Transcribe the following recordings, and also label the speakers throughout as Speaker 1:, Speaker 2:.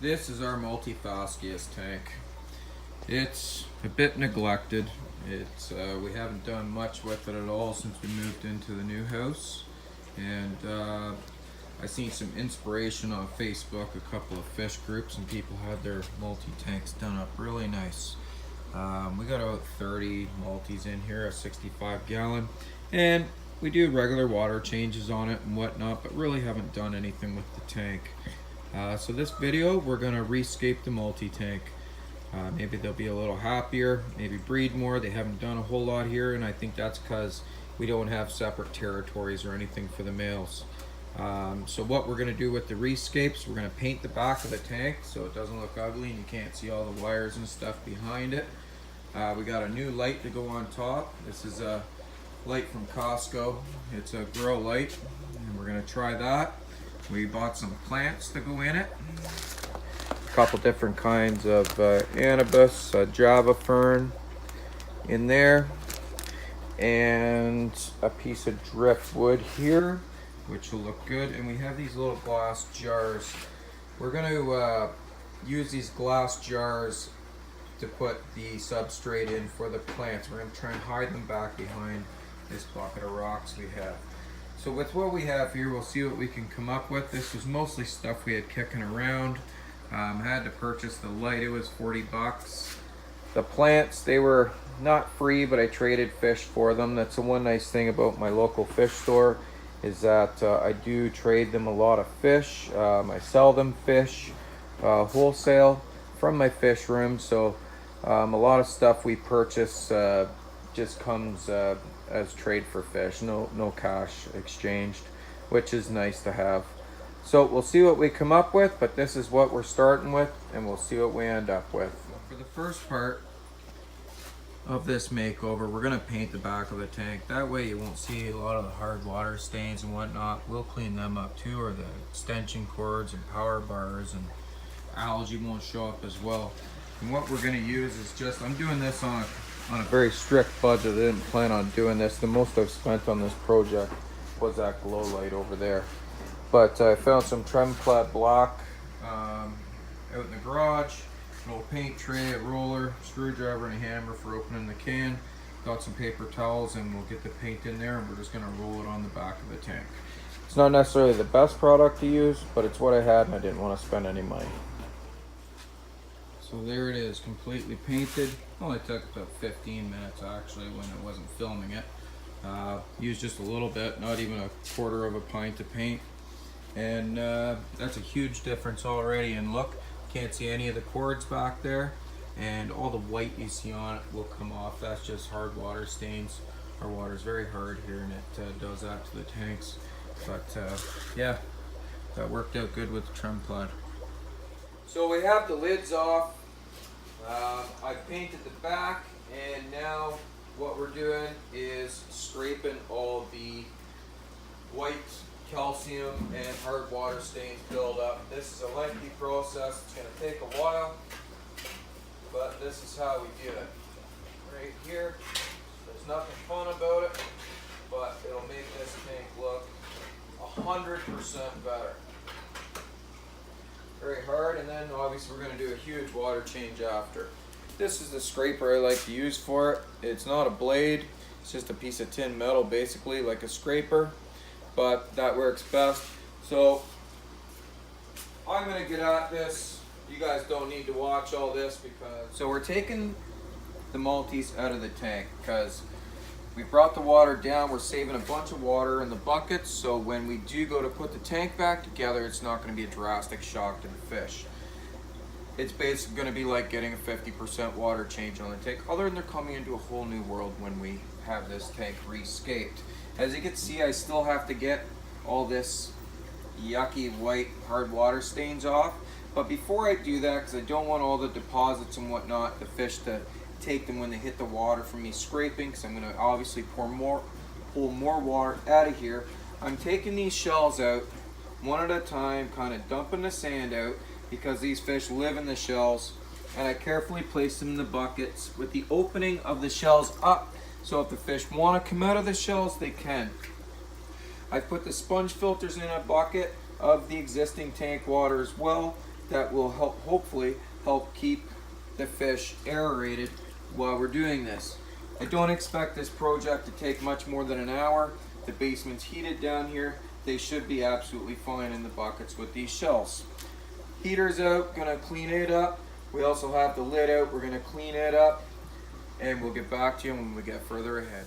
Speaker 1: This is our Multifasciatus tank. It's a bit neglected. We haven't done much with it at all since we moved into the new house. And I seen some inspiration on Facebook, a couple of fish groups, and people had their multi-tanks done up really nice. We got about 30 multis in here, a 65 gallon, and we do regular water changes on it and whatnot, but really haven't done anything with the tank. So this video, we're gonna rescape the multi-tank. Maybe they'll be a little happier, maybe breed more. They haven't done a whole lot here, and I think that's because we don't have separate territories or anything for the males. So what we're gonna do with the rescapes, we're gonna paint the back of the tank so it doesn't look ugly and you can't see all the wires and stuff behind it. We got a new light to go on top. This is a light from Costco. It's a grow light, and we're gonna try that. We bought some plants to go in it. A couple different kinds of anubis, Java fern in there, and a piece of driftwood here, which will look good. And we have these little glass jars. We're gonna use these glass jars to put the substrate in for the plants. We're gonna try and hide them back behind this bucket of rocks we have. So with what we have here, we'll see what we can come up with. This was mostly stuff we had kicking around. I had to purchase the light, it was 40 bucks. The plants, they were not free, but I traded fish for them. That's the one nice thing about my local fish store, is that I do trade them a lot of fish. I sell them fish wholesale from my fish room. So a lot of stuff we purchase just comes as trade for fish, no cash exchanged, which is nice to have. So we'll see what we come up with, but this is what we're starting with, and we'll see what we end up with. For the first part of this makeover, we're gonna paint the back of the tank. That way you won't see a lot of the hard water stains and whatnot. We'll clean them up too, or the extension cords and power bars, and algae won't show up as well. And what we're gonna use is just, I'm doing this on a very strict budget. I didn't plan on doing this. The most I've spent on this project was that glow light over there. But I found some Tremplad black out in the garage, an old paint tray, a roller, screwdriver, and a hammer for opening the can. Got some paper towels, and we'll get the paint in there, and we're just gonna roll it on the back of the tank. It's not necessarily the best product to use, but it's what I had, and I didn't want to spend any money. So there it is, completely painted. Only took about 15 minutes actually when I wasn't filming it. Used just a little bit, not even a quarter of a pint of paint. And that's a huge difference already. And look, can't see any of the cords back there. And all the white you see on it will come off. That's just hard water stains. Our water's very hard here, and it does that to the tanks. But yeah, that worked out good with the Tremplad. So we have the lids off. I painted the back, and now what we're doing is scraping all the white calcium and hard water stains build up. This is a lengthy process. It's going to take a while, but this is how we do it. Right here, there's nothing fun about it, but it'll make this tank look 100% better. Very hard, and then obviously we're going to do a huge water change after. This is the scraper I like to use for it. It's not a blade, it's just a piece of tin metal, basically like a scraper, but that works best. So I'm going to get at this. You guys don't need to watch all this, because so we're taking the multis out of the tank because we brought the water down. We're saving a bunch of water in the buckets, so when we do go to put the tank back together, it's not going to be a drastic shock to the fish. It's basically going to be like getting a 50% water change on the tank, other than they're coming into a whole new world when we have this tank rescaped. As you can see, I still have to get all this yucky white hard water stains off, but before I do that, because I don't want all the deposits and whatnot, the fish to take them when they hit the water from me scraping, because I'm going to obviously pull more water out of here. I'm taking these shells out one at a time, kind of dumping the sand out, because these fish live in the shells, and I carefully place them in the buckets with the opening of the shells up, so if the fish want to come out of the shells, they can. I've put the sponge filters in a bucket of the existing tank water as well, that will hopefully help keep the fish aerated while we're doing this. I don't expect this project to take much more than an hour. The basement's heated down here. They should be absolutely fine in the buckets with these shells. Heater's out, gonna clean it up. We also have the lid out, we're gonna clean it up, and we'll get back to you when we get further ahead.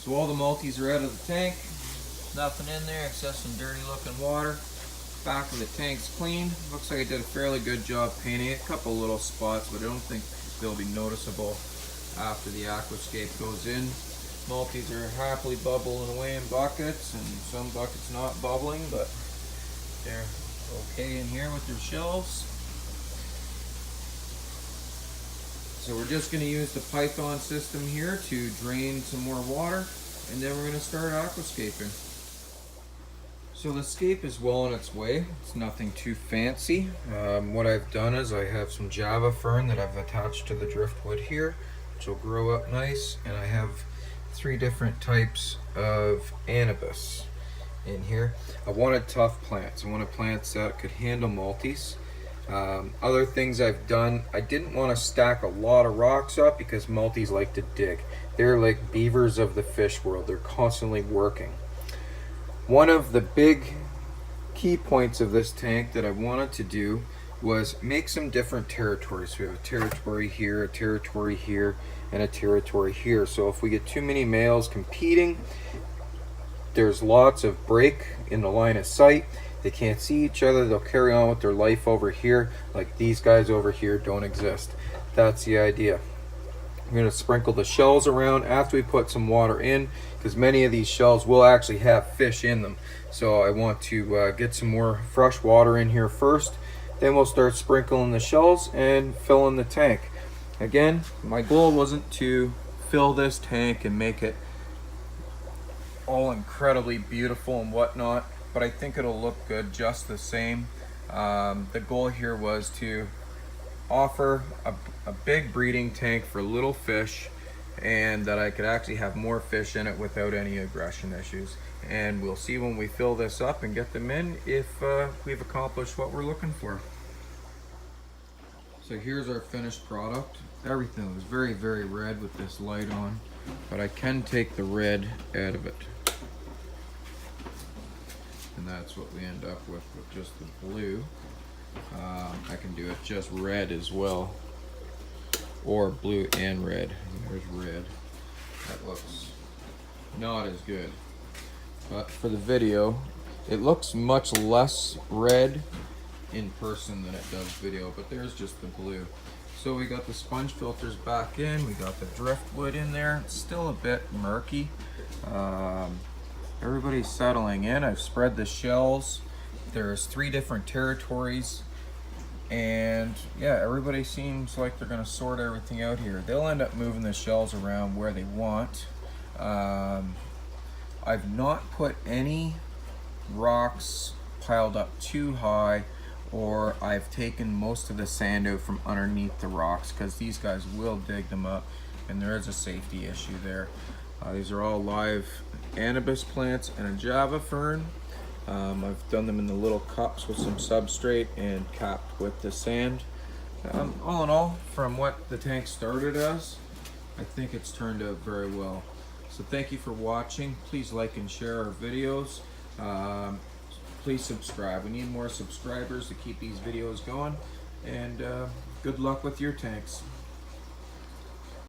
Speaker 1: So all the multis are out of the tank. Nothing in there except some dirty looking water. Back of the tank's clean. Looks like I did a fairly good job painting it. A couple little spots, but I don't think they'll be noticeable after the Aquascape goes in. Multis are happily bubbling away in buckets, and some buckets not bubbling, but they're okay in here with their shells. So we're just going to use the Python system here to drain some more water, and then we're going to start aquascaping. So the scape is well on its way. It's nothing too fancy. What I've done is I have some Java fern that I've attached to the driftwood here, which will grow up nice, and I have 3 different types of anubis in here. I wanted tough plants. I wanted plants that could handle multis. Other things I've done, I didn't want to stack a lot of rocks up because multis like to dig. They're like beavers of the fish world. They're constantly working. One of the big key points of this tank that I wanted to do was make some different territories. We have a territory here, a territory here, and a territory here. So if we get too many males competing, there's lots of break in the line of sight. They can't see each other. They'll carry on with their life over here. Like these guys over here don't exist. That's the idea. I'm going to sprinkle the shells around after we put some water in, because many of these shells will actually have fish in them. So I want to get some more fresh water in here first. Then we'll start sprinkling the shells and filling the tank. Again, my goal wasn't to fill this tank and make it all incredibly beautiful and whatnot, but I think it'll look good just the same. The goal here was to offer a big breeding tank for little fish, and that I could actually have more fish in it without any aggression issues. And we'll see when we fill this up and get them in if we've accomplished what we're looking for. So here's our finished product. Everything was very, very red with this light on, but I can take the red out of it. And that's what we end up with just the blue. I can do it just red as well, or blue and red. There's red. That looks not as good, but for the video it looks much less red in person than it does video, but there's just the blue. So we got the sponge filters back in, we got the driftwood in there. It's still a bit murky. Everybody's settling in. I've spread the shells. There's 3 different territories, and yeah, everybody seems like they're gonna sort everything out here. They'll end up moving the shells around where they want. I've not put any rocks piled up too high, or I've taken most of the sand out from underneath the rocks, because these guys will dig them up, and there is a safety issue there. These are all live anubis plants and a Java fern. I've done them in the little cups with some substrate and capped with the sand. All in all, from what the tank started as, I think it's turned out very well. So thank you for watching. Please like and share our videos. Please subscribe. We need more subscribers to keep these videos going. And good luck with your tanks.